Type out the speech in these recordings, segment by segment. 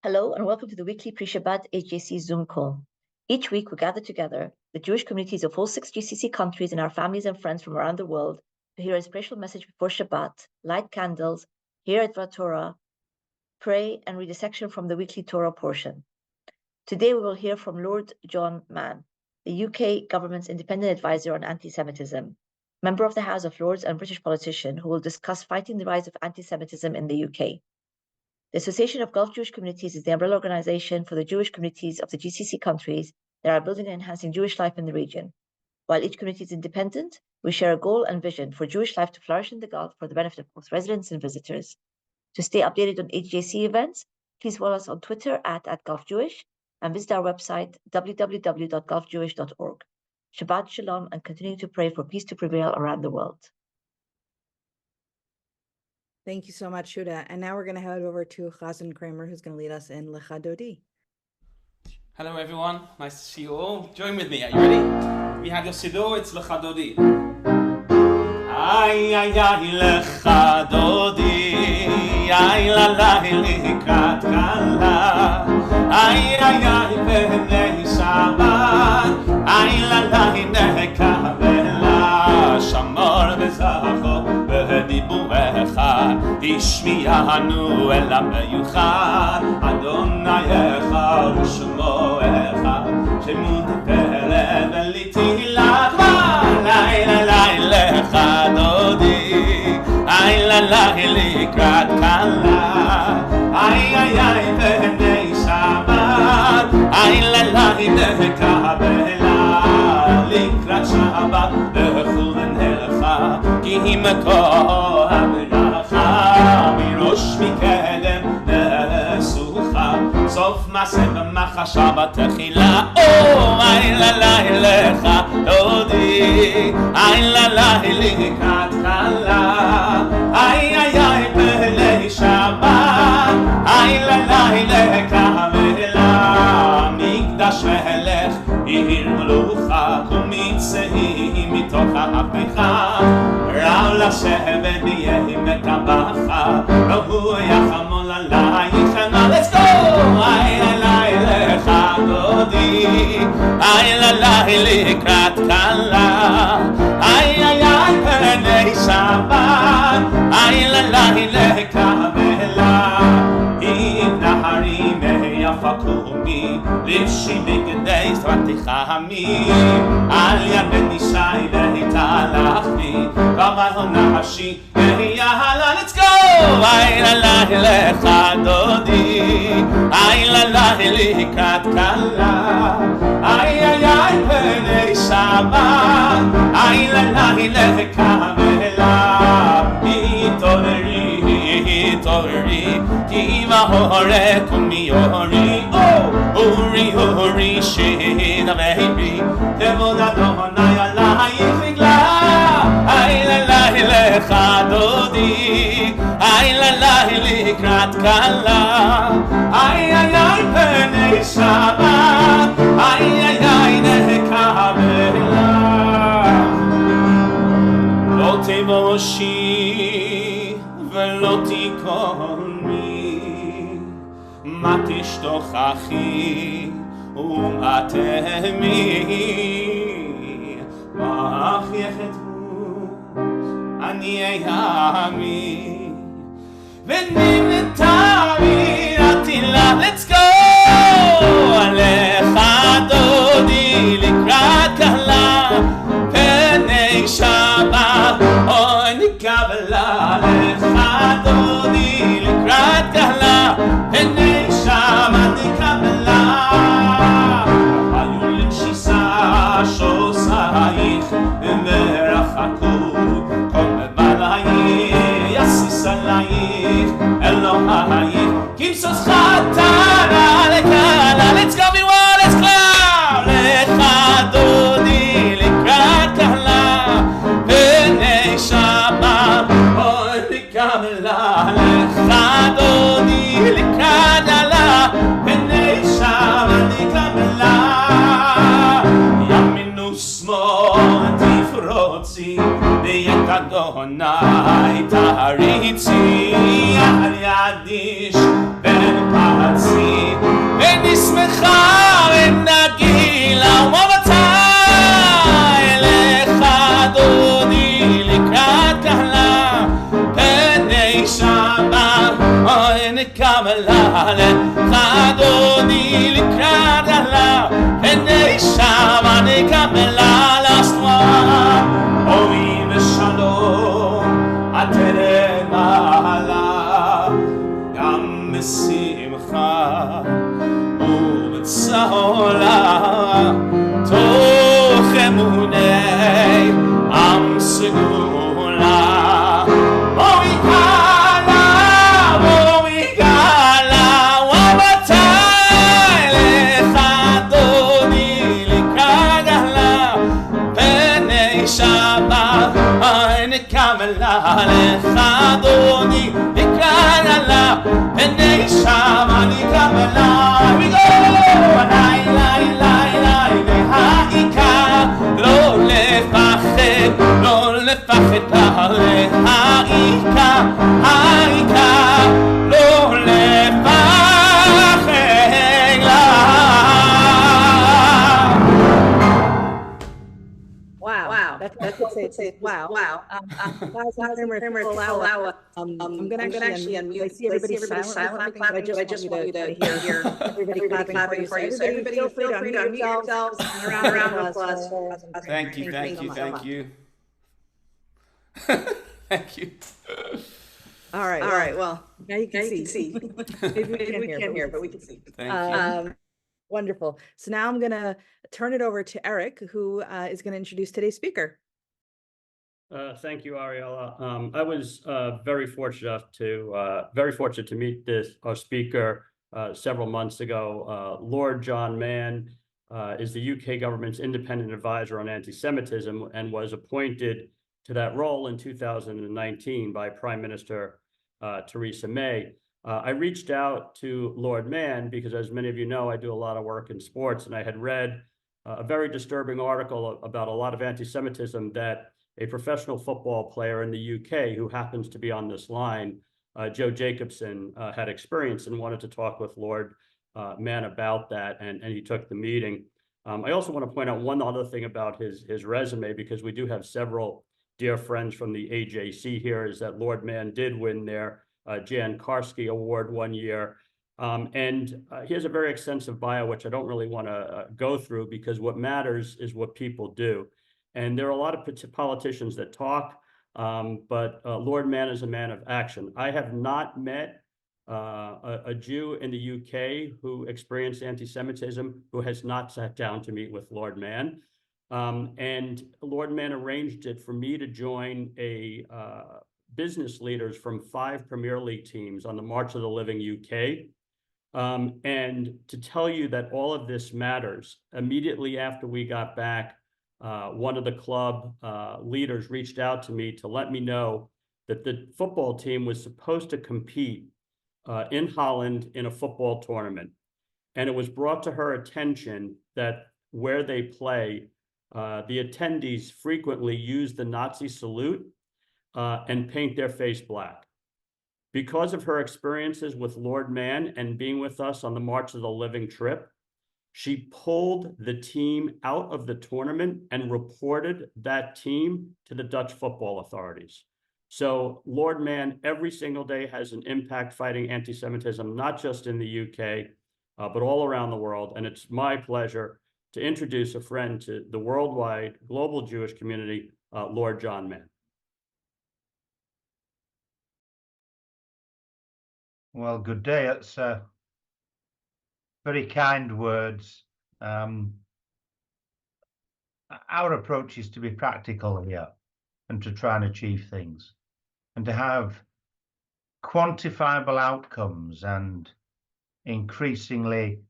Hello and welcome to the weekly pre-Shabbat AGJC Zoom call. Each week we gather together, the Jewish communities of all 6 GCC countries and our families and friends from around the world, to hear a special message before Shabbat, light candles, hear Advar Torah, pray and read a section from the weekly Torah portion. Today we will hear from Lord John Mann, the UK government's independent advisor on anti-Semitism, member of the House of Lords and British politician who will discuss fighting the rise of anti-Semitism in the UK. The Association of Gulf Jewish Communities is the umbrella organization for the Jewish communities of the GCC countries that are building and enhancing Jewish life in the region. While each community is independent, we share a goal and vision for Jewish life to flourish in the Gulf for the benefit of both residents and visitors. To stay updated on AGJC events, please follow us on Twitter at @GulfJewish and visit our website www.gulfjewish.org. Shabbat Shalom, and continuing to pray for peace to prevail around the world. Thank you so much, Shuda. And now we're going to head over to Chazan Kramer, who's going to lead us in Lecha Dodi. Hello, everyone. Nice to see you all. Join with me. Are you ready? We have your siddur. It's Lecha Dodi. Ay, ay, ay, Lecha Dodi. Ay, la, la, likat kala. Ay, ay, ay, b'nei Shabbat. Ay, la, la, nekabela. Shamor b'zacho. בדיבורך השמיענו אל המיוחד אדוני אחד ושמואך שמות פלא ולתהילת לילה לילה לך דודי לילה לילה לקראת כלה איי איי איי בני שבת לילה לילה לקבלה לקראת שבת וכו ונלך כי מקור הברכה מראש מקדם נסוכה סוף מעשה במחשה בתחילה אילה לך דודי אילה לקראת כלה איי איי איי בלי שבת אילה לקבלה מקדש מלך עיר מלוכה ומצאי מתוך ההפכה רב לשבת ביהי מקבחה רבו יחמול עלייך let's go אילה לך דודי אילה לקראת כלה איי איי איי בני שבת אילה לקבלה נהרי מיפה קומי לבשי בגדי סרטך עמי על יד בני שי להתהלכתי אבל נהשי ויאללה let's go אילה לך דודי אילה לקראת כלה איי איי איי בני שבת אילה לקבלה התעוררי כי מהורק ומיורי אורי אורי שדברי כבוד אדוני עלייך רגלה אילה לך דודי אילה לקראת כלה איי איי איי בני שבת איי איי איי נקבלה לא תבושי ולא תיכוני מה תשתוכחי ומה תהמי ואך יחדו אני אהמי ונמתמי עתילה let's go עליך דודי לקראת כלה פני שבת אוי נקבלה לך דודי לקראת כלה פני שבת נקבלה היו לתשיסה שוסייך ורחקו כל מבלייך יסיס עלייך אלוהייך כמסוס חתרה לכלה let's go everyone let's clap לך דודי לקראת כלה פני שבת אוי נקבלה לך דודי לקראת כלה פני שבת נקבלה ימינו שמאל תפרוצי ויד אדוני תריצי על ידיש בן פרצי בני שבת נקמלה לחדוני לקראת עלה בני שבת נקמלה לסטרה אוי ושלום עטרת מעלה גם בשמחה ובצהלה תוך אמוני עם סגולה בואי קלה ומתי לך אדוני לקראת עלה בני שבת נקמלה לך אדוני לקראת עלה בני שבת נקמלה לא לפחד העיקר לא לפחד Wow. That's wow. Guys, I'm gonna actually unmute. I see everybody silently clapping, but I just want you to hear everybody clapping for you. So everybody feel free to unmute yourselves. A round of applause. Thank you. Thank you. All right. Well, now you can see. Maybe we can't hear, but we can see. Thank you. Wonderful. So now I'm gonna turn it over to Eric, who is going to introduce today's speaker. Thank you, Ariella. I was very fortunate to meet our speaker several months ago. Lord John Mann is the UK government's independent advisor on anti-Semitism and was appointed to that role in 2019 by Prime Minister Theresa May. I reached out to Lord Mann because, as many of you know, I do a lot of work in sports, and I had read a very disturbing article about a lot of anti-Semitism that a professional football player in the UK who happens to be on this line, Joe Jacobson, had experienced, and wanted to talk with Lord Mann about that, and he took the meeting. I also want to point out one other thing about his resume, because we do have several dear friends from the AGJC here, is that Lord Mann did win their Jan Karski Award one year. And he has a very extensive bio, which I don't really want to go through, because what matters is what people do. And there are a lot of politicians that talk, but Lord Mann is a man of action. I have not met a Jew in the UK who experienced anti-Semitism who has not sat down to meet with Lord Mann. And Lord Mann arranged it for me to join a business leaders from 5 Premier League teams on the March of the Living UK. And to tell you that all of this matters, immediately after we got back, one of the club leaders reached out to me to let me know that the football team was supposed to compete in Holland in a football tournament. And it was brought to her attention that where they play, the attendees frequently use the Nazi salute and paint their face black. Because of her experiences with Lord Mann and being with us on the March of the Living trip, she pulled the team out of the tournament and reported that team to the Dutch football authorities. So Lord Mann every single day has an impact fighting anti-Semitism, not just in the UK, but all around the world. And it's my pleasure to introduce a friend to the worldwide global Jewish community, Lord John Mann. Well, good day. It's very kind words. Our approach is to be practical here and to try and achieve things and to have quantifiable outcomes, and increasingly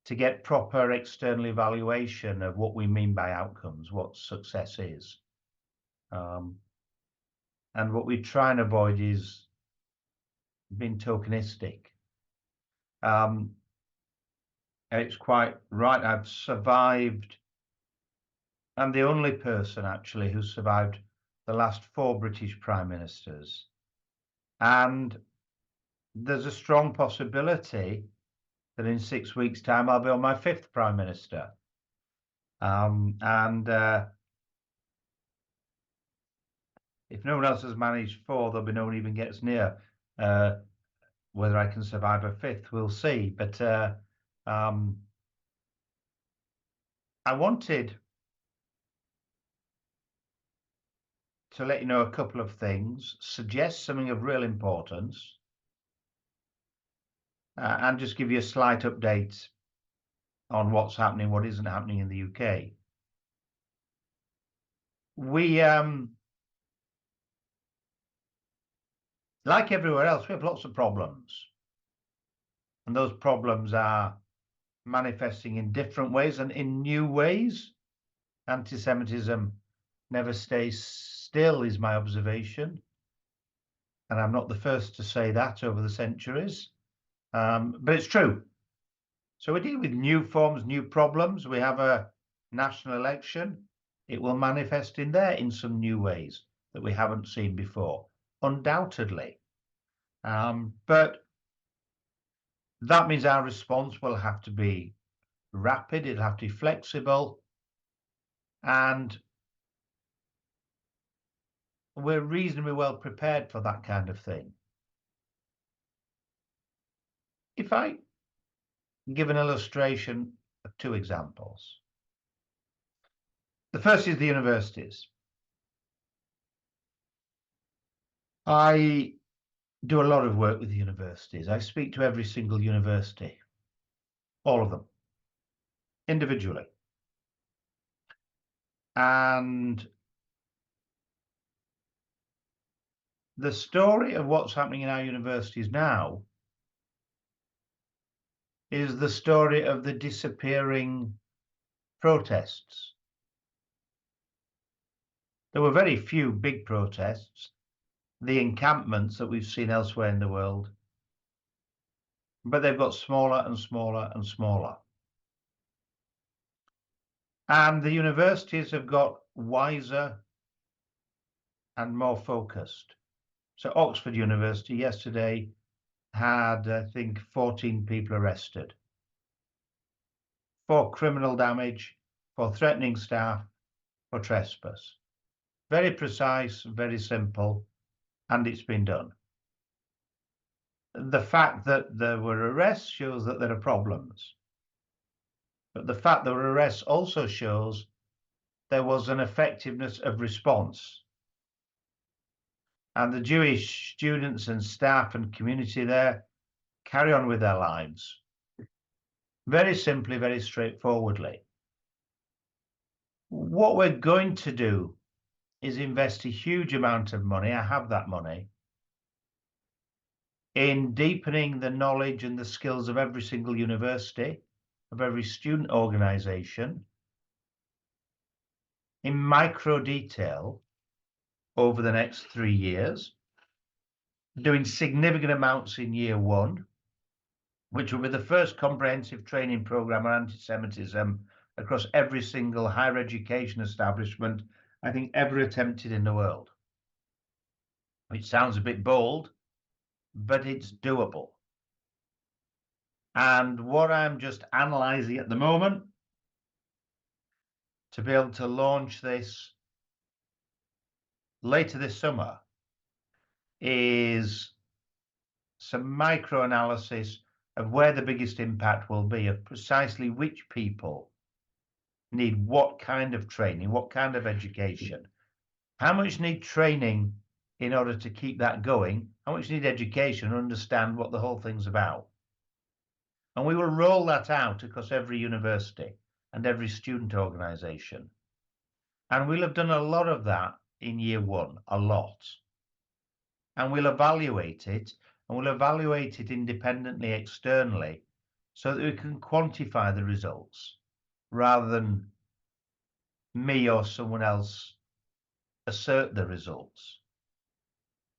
to get proper external evaluation of what we mean by outcomes, what success is. And what we try and avoid is being tokenistic. It's quite right. I've survived. I'm the only person actually who survived the last 4 British Prime Ministers. And there's a strong possibility that in 6 weeks' time I'll be on my 5th Prime Minister. if no one else has managed 4, there'll be no one even gets near. Whether I can survive a 5th, we'll see. But I wanted to let you know a couple of things, suggest something of real importance, and just give you a slight update on what's happening, what isn't happening in the UK. We, like everywhere else, we have lots of problems. And those problems are manifesting in different ways and in new ways. Anti-Semitism never stays still, is my observation. And I'm not the first to say that over the centuries. But it's true. So we're dealing with new forms, new problems. We have a national election. It will manifest in there in some new ways that we haven't seen before, undoubtedly. But that means our response will have to be rapid, it'll have to be flexible, and we're reasonably well prepared for that kind of thing. If I give an illustration of 2 examples. The first is the universities. I do a lot of work with the universities. I speak to every single university, all of them, individually. And the story of what's happening in our universities now is the story of the disappearing protests. There were very few big protests, the encampments that we've seen elsewhere in the world, but they've got smaller and smaller and smaller. And the universities have got wiser and more focused. So Oxford University yesterday had, I think, 14 people arrested for criminal damage, for threatening staff, for trespass. Very precise, very simple, and it's been done. The fact that there were arrests shows that there are problems. But the fact there were arrests also shows there was an effectiveness of response. And the Jewish students and staff and community there carry on with their lives. Very simply, very straightforwardly. What we're going to do is invest a huge amount of money, I have that money, in deepening the knowledge and the skills of every single university, of every student organization, in micro detail over the next 3 years, doing significant amounts in year 1, which will be the first comprehensive training program on anti-Semitism across every single higher education establishment, I think, ever attempted in the world. It sounds a bit bold, but it's doable. And what I'm just analyzing at the moment to be able to launch this later this summer is some micro analysis of where the biggest impact will be, of precisely which people need what kind of training, what kind of education, how much need training in order to keep that going, how much need education to understand what the whole thing's about. And we will roll that out across every university and every student organization. And we'll have done a lot of that in year 1, a lot. And we'll evaluate it, and we'll evaluate it independently, externally, so that we can quantify the results rather than me or someone else assert the results.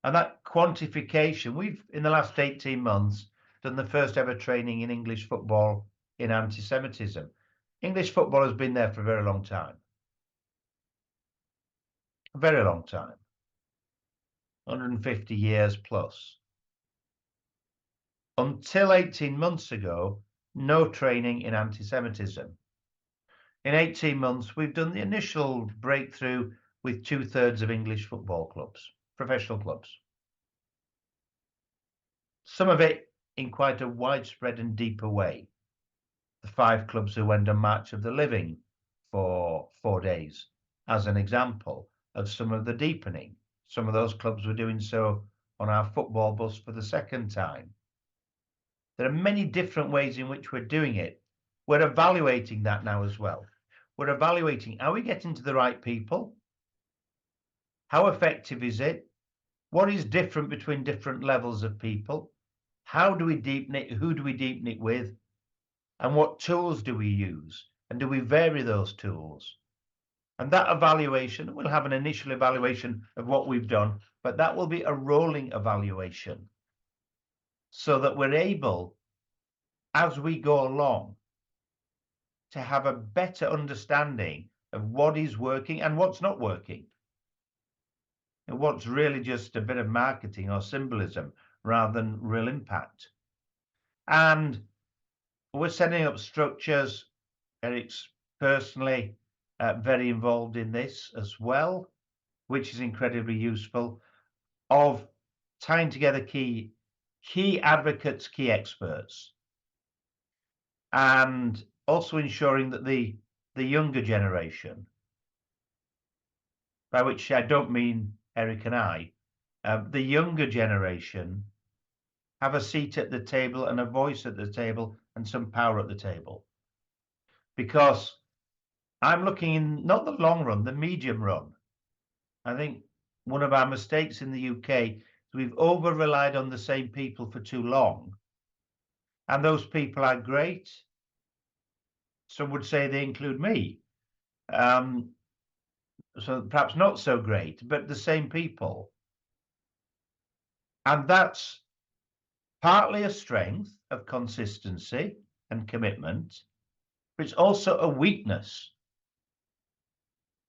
And that quantification, we've, in the last 18 months, done the first ever training in English football in anti-Semitism. English football has been there for a very long time. A very long time. 150 years plus. Until 18 months ago, no training in anti-Semitism. In 18 months, we've done the initial breakthrough with 2/3 of English football clubs, professional clubs. Some of it in quite a widespread and deeper way. The 5 clubs who went on March of the Living for 4 days, as an example of some of the deepening. Some of those clubs were doing so on our football bus for the second time. There are many different ways in which we're doing it. We're evaluating that now as well. We're evaluating, are we getting to the right people? How effective is it? What is different between different levels of people? How do we deepen it? Who do we deepen it with? And what tools do we use? And do we vary those tools? And that evaluation, we'll have an initial evaluation of what we've done, but that will be a rolling evaluation so that we're able, as we go along, to have a better understanding of what is working and what's not working. And what's really just a bit of marketing or symbolism rather than real impact. And we're setting up structures. Eric's personally very involved in this as well, which is incredibly useful, of tying together key advocates, key experts, and also ensuring that the younger generation, by which I don't mean Eric and I, the younger generation have a seat at the table and a voice at the table and some power at the table. Because I'm looking in not the long run, the medium run. I think one of our mistakes in the UK is we've over-relied on the same people for too long. And those people are great. Some would say they include me. So perhaps not so great, but the same people. And that's partly a strength of consistency and commitment, but it's also a weakness.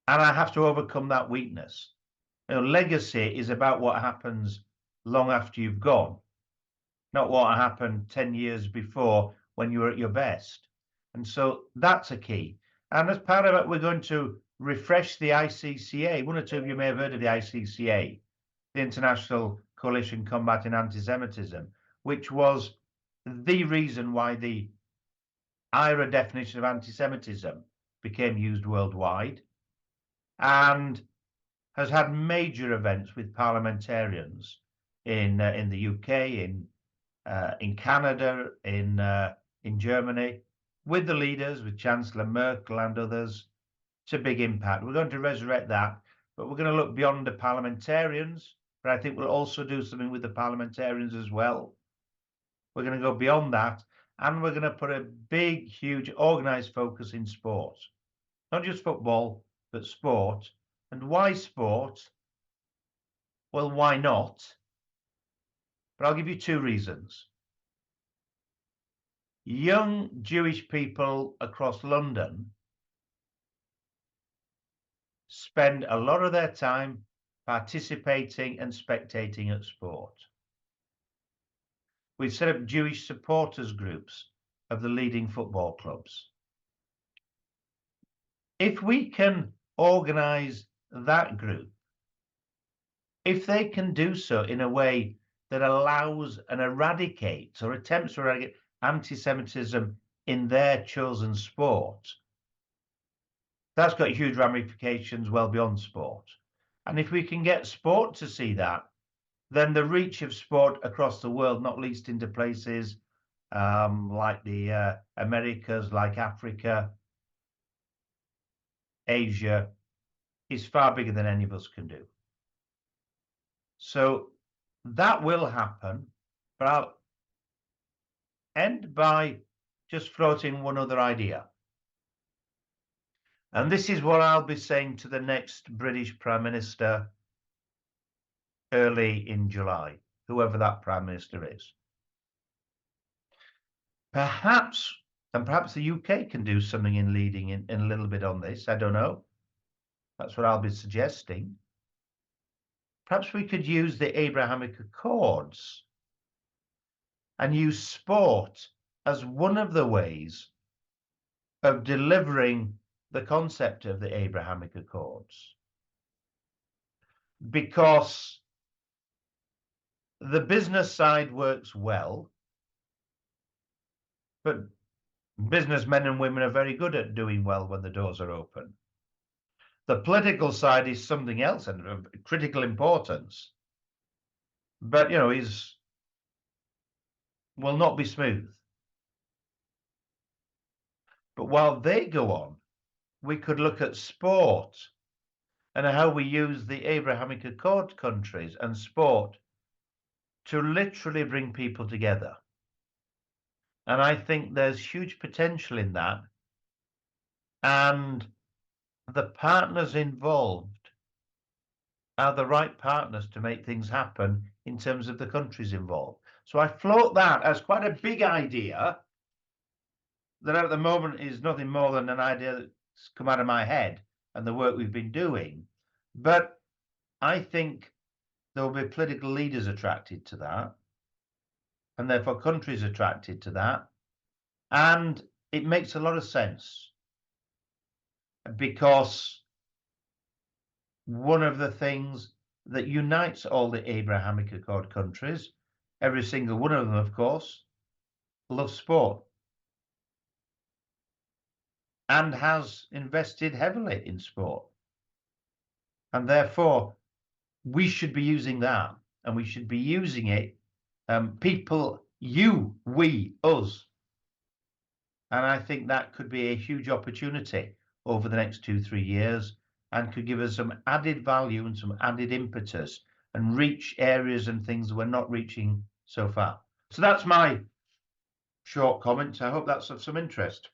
And I have to overcome that weakness. You know, legacy is about what happens long after you've gone, not what happened 10 years before when you were at your best. And so that's a key. And as part of it, we're going to refresh the ICCA. One or two of you may have heard of the ICCA, the International Coalition Combating Anti-Semitism, which was the reason why the IRA definition of anti-Semitism became used worldwide, and has had major events with parliamentarians in the UK, in Canada, in Germany, with the leaders, with Chancellor Merkel and others, to big impact. We're going to resurrect that, but we're going to look beyond the parliamentarians, but I think we'll also do something with the parliamentarians as well. We're going to go beyond that, and we're going to put a big, huge, organized focus in sport. Not just football, but sport. And why sport? Well, why not? But I'll give you 2 reasons. Young Jewish people across London spend a lot of their time participating and spectating at sport. We've set up Jewish supporters groups of the leading football clubs. If we can organize that group, if they can do so in a way that allows and eradicates or attempts to eradicate anti-Semitism in their chosen sport, that's got huge ramifications well beyond sport. And if we can get sport to see that, then the reach of sport across the world, not least into places like the Americas, like Africa, Asia, is far bigger than any of us can do. So that will happen, but I'll end by just floating one other idea. And this is what I'll be saying to the next British Prime Minister early in July, whoever that Prime Minister is. Perhaps, and perhaps the UK can do something in leading in a little bit on this, I don't know. That's what I'll be suggesting. Perhaps we could use the Abrahamic Accords and use sport as one of the ways of delivering the concept of the Abrahamic Accords. because the business side works well, but businessmen and women are very good at doing well when the doors are open. The political side is something else and of critical importance, but will not be smooth. But while they go on, we could look at sport and how we use the Abrahamic Accord countries and sport to literally bring people together. And I think there's huge potential in that. And the partners involved are the right partners to make things happen in terms of the countries involved. So I float that as quite a big idea that at the moment is nothing more than an idea that's come out of my head and the work we've been doing. But I think there will be political leaders attracted to that, and therefore countries attracted to that. And it makes a lot of sense, because one of the things that unites all the Abrahamic Accord countries, every single one of them, of course, loves sport and has invested heavily in sport. And therefore, we should be using that, and we should be using it, people, you, we, us. And I think that could be a huge opportunity over the next 2-3 years, and could give us some added value and some added impetus and reach areas and things we're not reaching so far. So that's my short comment. I hope that's of some interest.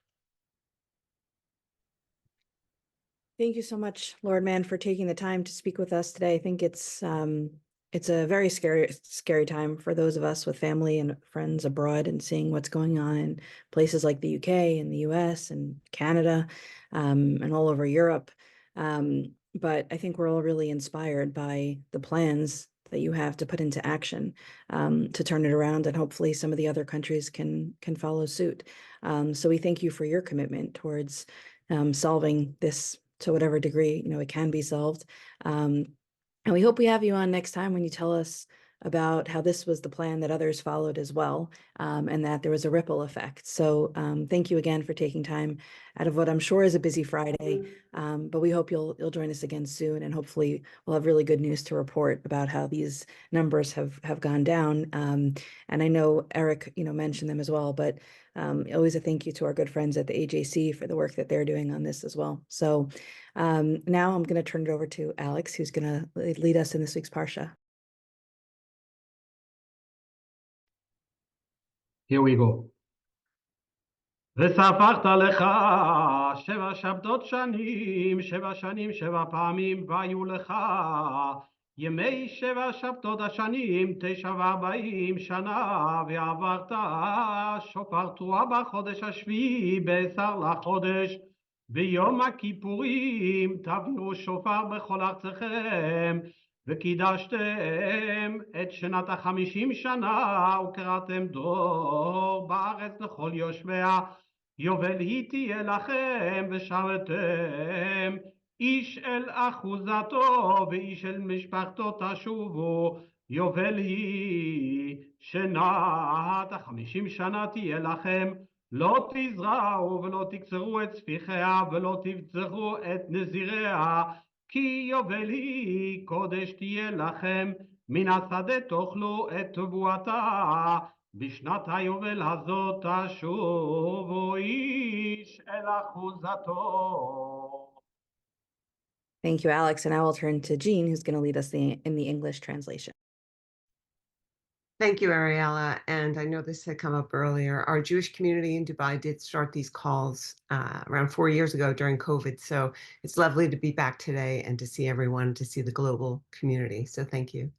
Thank you so much, Lord Mann, for taking the time to speak with us today. I think it's a very scary time for those of us with family and friends abroad, and seeing what's going on in places like the UK and the US and Canada, and all over Europe. But I think we're all really inspired by the plans that you have to put into action, to turn it around, and hopefully some of the other countries can follow suit. So we thank you for your commitment towards solving this to whatever degree it can be solved. And we hope we have you on next time when you tell us about how this was the plan that others followed as well, and that there was a ripple effect. So thank you again for taking time out of what I'm sure is a busy Friday, but we hope you'll join us again soon, and hopefully we'll have really good news to report about how these numbers have gone down. And I know Eric mentioned them as well, but always a thank you to our good friends at the AGJC for the work that they're doing on this as well. So now I'm going to turn it over to Alex, who's going to lead us in this week's Parsha. Here we go. וספרת לך 7 שבתות שנים, 7 שנים 7 פעמים והיו לך ימי 7 שבתות השנים 49 שנה, ועברת שופר תרועה בחודש השביעי ב10 לחודש, ביום הכיפורים תביאו שופר בכל ארצכם, וקידשתם את שנת 50 שנה, וקראתם דרור בארץ לכל יושביה, יובל היא תהיה לכם, ושבתם איש אל אחוזתו ואיש אל משפחתו תשובו, יובל היא שנת 50 שנה תהיה לכם, לא תזרעו ולא תקצרו את ספיחיה ולא תבצרו את נזיריה, כי יובל היא קודש תהיה לכם, מן השדה תאכלו את תבואתה, בשנת היובל הזאת תשובו איש אל אחוזתו. Thank you, Alex. And I will turn to Jean, who's going to lead us in the English translation. Thank you, Ariella. And I know this had come up earlier. Our Jewish community in Dubai did start these calls around 4 years ago during COVID. So it's lovely to be back today and to see everyone, to see the global community. So thank you.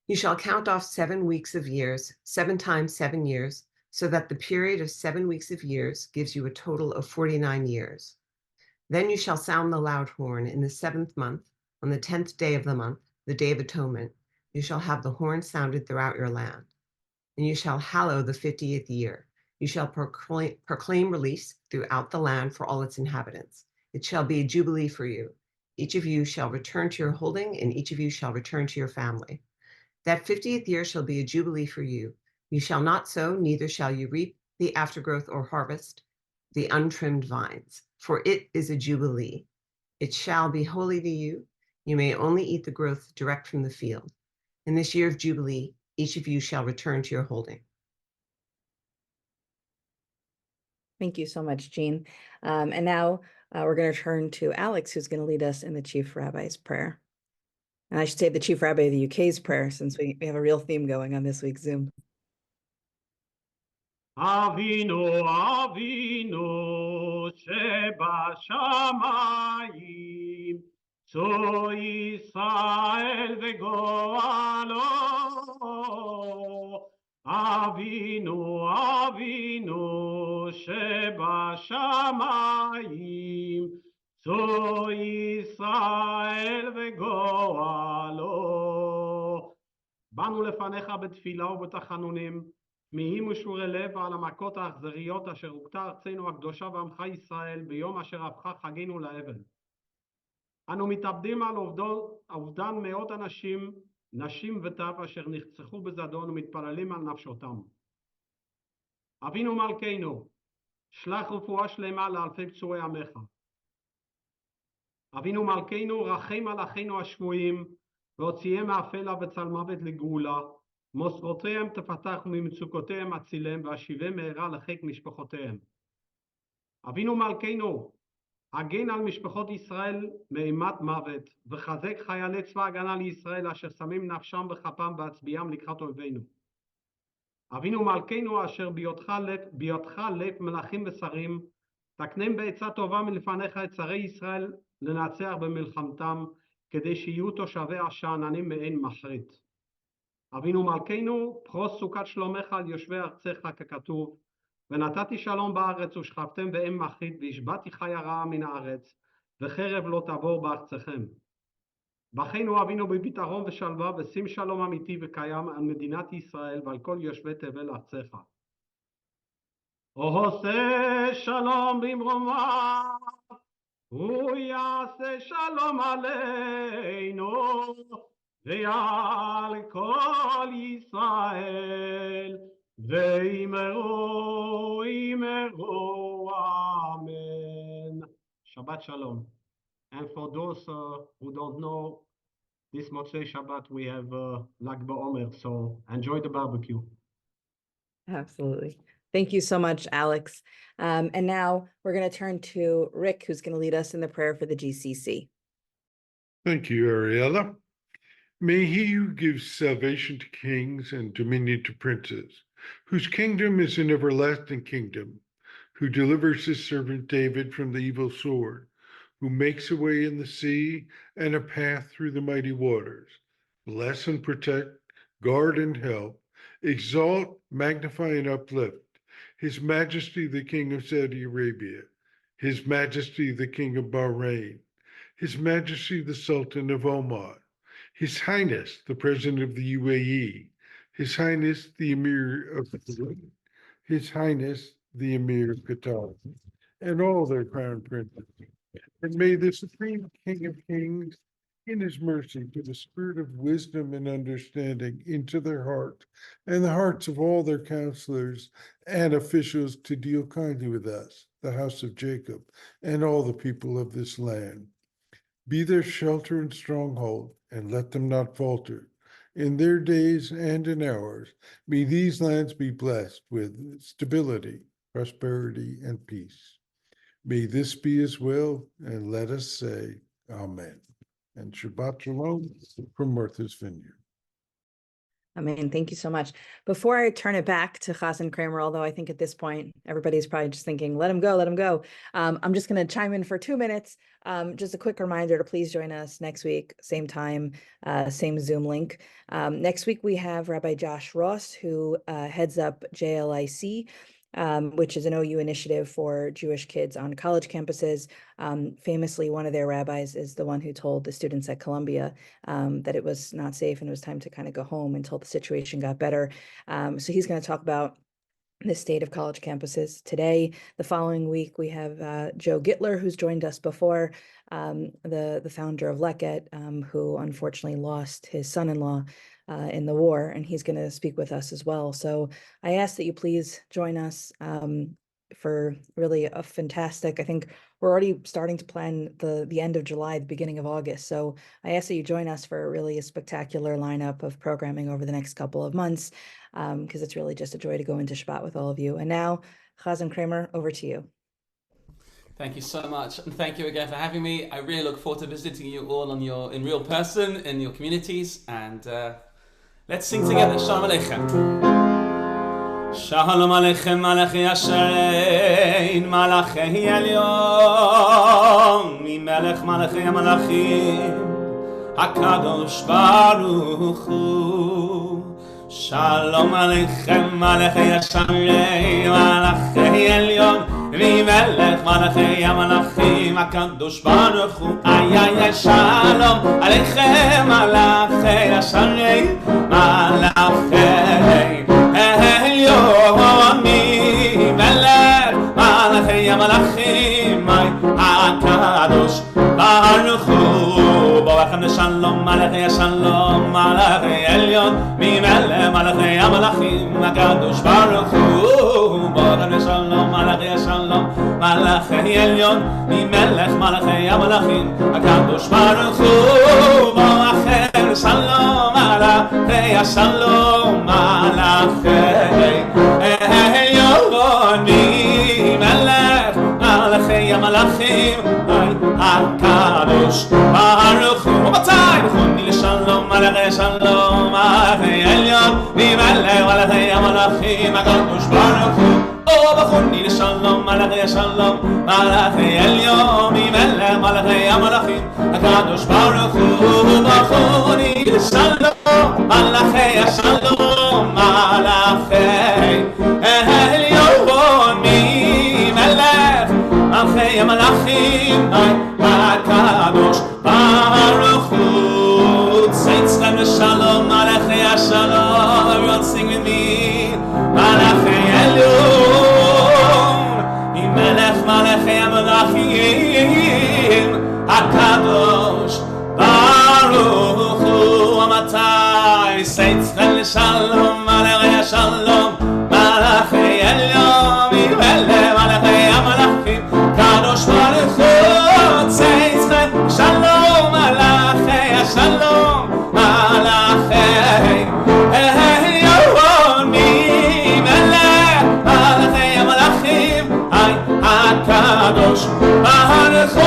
You shall count off 7 weeks of years, 7 times 7 years, so that the period of 7 weeks of years gives you a total of 49 years. Then you shall sound the loud horn in the 7th month, on the 10th day of the month, the Day of Atonement. You shall have the horn sounded throughout your land. And you shall hallow the 50th year. You shall proclaim release throughout the land for all its inhabitants. It shall be a jubilee for you. Each of you shall return to your holding, and each of you shall return to your family. That 50th year shall be a jubilee for you. You shall not sow, neither shall you reap the aftergrowth or harvest the untrimmed vines, for it is a jubilee. It shall be holy to you. You may only eat the growth direct from the field. In this year of jubilee, each of you shall return to your holding. Thank you so much, Jean. And now we're going to turn to Alex, who's going to lead us in the Chief Rabbi's prayer. And I should say the Chief Rabbi of the UK's prayer, since we have a real theme going on this week's Zoom. Avinu, Avinu, שבשמיים, צו ישראל וגואלו. אבינו, אבינו, שבשמיים, צו ישראל וגואלו. באנו לפניך בתפילה ובתחנונים, תמיהים ושורי לב על המכות האכזריות אשר הוכתה ארצנו הקדושה ועמך ישראל ביום אשר הפכה חגינו לאבל. אנו מתאבדים על אובדן מאות אנשים, נשים וטף אשר נחצחו בזדון ומתפללים על נפשותם. אבינו מלכנו, שלח רפואה שלמה לאלפי פצועי עמך. אבינו מלכנו, רחם על אחינו השבויים והוציאם מאפלה וצל מוות לגאולה. מוסרותיהם תפתח וממצוקותיהם הצילם והשיבם מהרה לחיק משפחותיהם. אבינו מלכנו, הגן על משפחות ישראל מאימת מוות וחזק חיילי צבא הגנה לישראל אשר שמים נפשם וכפם בהצביעם לקראת אויבינו. אבינו מלכנו, אשר בהיותך לב מלכים ושרים, תקנם בעצה טובה מלפניך את שרי ישראל לנצח במלחמתם, כדי שיהיו תושבי השאננים מעין מחרית. אבינו מלכנו, פרוס סוכת שלומך על יושבי ארצך ככתוב, ונתתי שלום בארץ ושכבתם באם מחרית, והשבעתי חיה רעה מן הארץ, וחרב לא תעבור בארצכם. בכנו אבינו בביטחון ושלווה, ושים שלום אמיתי וקיים על מדינת ישראל ועל כל יושבי תבל ארצך. עושה שלום במרומיו, הוא יעשה שלום עלינו, ועל כל ישראל, ואמרו אמן. Shabbat Shalom. And for those who don't know, this Motzei Shabbat we have Lag BaOmer, so enjoy the barbecue. Absolutely. Thank you so much, Alex. And now we're going to turn to Rick, who's going to lead us in the prayer for the GCC. Thank you, Ariella. May he who gives salvation to kings and dominion to princes, whose kingdom is an everlasting kingdom, who delivers his servant David from the evil sword, who makes a way in the sea and a path through the mighty waters, bless and protect, guard and help, exalt, magnify, and uplift His Majesty the King of Saudi Arabia, His Majesty the King of Bahrain, His Majesty the Sultan of Oman, His Highness the President of the UAE, His Highness the Emir of Kuwait, His Highness the Emir of Qatar, and all their crown princes. And may the Supreme King of Kings, in his mercy, put a spirit of wisdom and understanding into their heart and the hearts of all their counselors and officials to deal kindly with us, the house of Jacob, and all the people of this land. Be their shelter and stronghold, and let them not falter. In their days and in ours, may these lands be blessed with stability, prosperity, and peace. May this be as well, and let us say, Amen. And Shabbat Shalom from Martha's Vineyard. Amen. Thank you so much. Before I turn it back to Chassan Kramer, although I think at this point, everybody's probably just thinking, let him go, let him go. I'm just going to chime in for 2 minutes. Just a quick reminder to please join us next week, same time, same Zoom link. Next week, we have Rabbi Josh Ross, who heads up JLIC, which is an OU initiative for Jewish kids on college campuses. Famously, one of their rabbis is the one who told the students at Columbia that it was not safe and it was time to kind of go home until the situation got better. So he's going to talk about the state of college campuses today. The following week, we have Joe Gittler, who's joined us before, the founder of Leket, who unfortunately lost his son-in-law in the war, and he's going to speak with us as well. So I ask that you please join us for really a fantastic, I think we're already starting to plan the end of July, the beginning of August. So I ask that you join us for really a spectacular lineup of programming over the next couple of months, because it's really just a joy to go into Shabbat with all of you. And now, Chazan Kramer, over to you. Thank you so much, and thank you again for having me. I really look forward to visiting you all in real person in your communities, and let's sing together. Shalom Aleichem. Shalom Aleichem, Malachi Asherein, Malachi Elyon, Melech Malachi Malachim, HaKadosh Baruch Hu. Shalom Aleichem, Malachi Asherein, Malachi Elyon, Melech Malachi Malachim, HaKadosh Baruch Hu. Ay, ay, ay, Shalom Aleichem, Malachi Asherein, Malachi Elyon, Melech Malachi Malachim, HaKadosh Baruch Hu. Boachem Shalom Malachi Shalom Malachi Elyon, Melech Malachi Malachim, HaKadosh Baruch Hu. Boachem Shalom Malachi Shalom Malachi Elyon, Melech Malachi Malachim, HaKadosh Baruch Hu. Boachem Shalom Malachi Shalom Malachi Elyon, Melech Malachi Malachim, HaKadosh Baruch Hu. One more time. Choni Shalom Malachi Shalom Malachi Elyon, Melech Malachi Malachim, HaKadosh Baruch Hu. Oh, Choni Shalom Malachi Shalom Malachi Elyon, Melech Malachi Malachim, HaKadosh Baruch Hu. Choni Shalom Malachi Shalom Malachi Elyon, Melech Malachi Malachim, HaKadosh Baruch Hu. Saints, let us Shalom Malachi Shalom. Everyone sing with me. Malachi Elyon, Melech Malachi Malachim, HaKadosh Baruch Hu. Amatai, saints, let us Shalom Malachi Shalom. Malachi Elyon, Melech Malachi Malachim, HaKadosh Baruch Hu. Saints, let us Shalom Malachi Shalom. Malachi Elyon, Melech Malachi Malachim, HaKadosh Baruch Hu.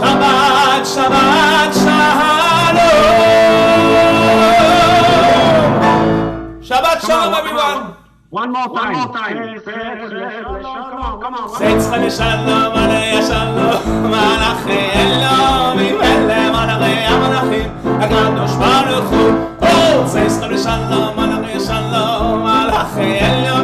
Shabbat, Shabbat, Shalom. Shabbat Shalom, everyone. One more time. Come on. Saints, Shalom, Malachi Shalom, Malachi Elyon, Melech Malachi Malachim, HaKadosh Baruch Hu. Oh, saints, Shalom, Malachi Shalom, Malachi Elyon.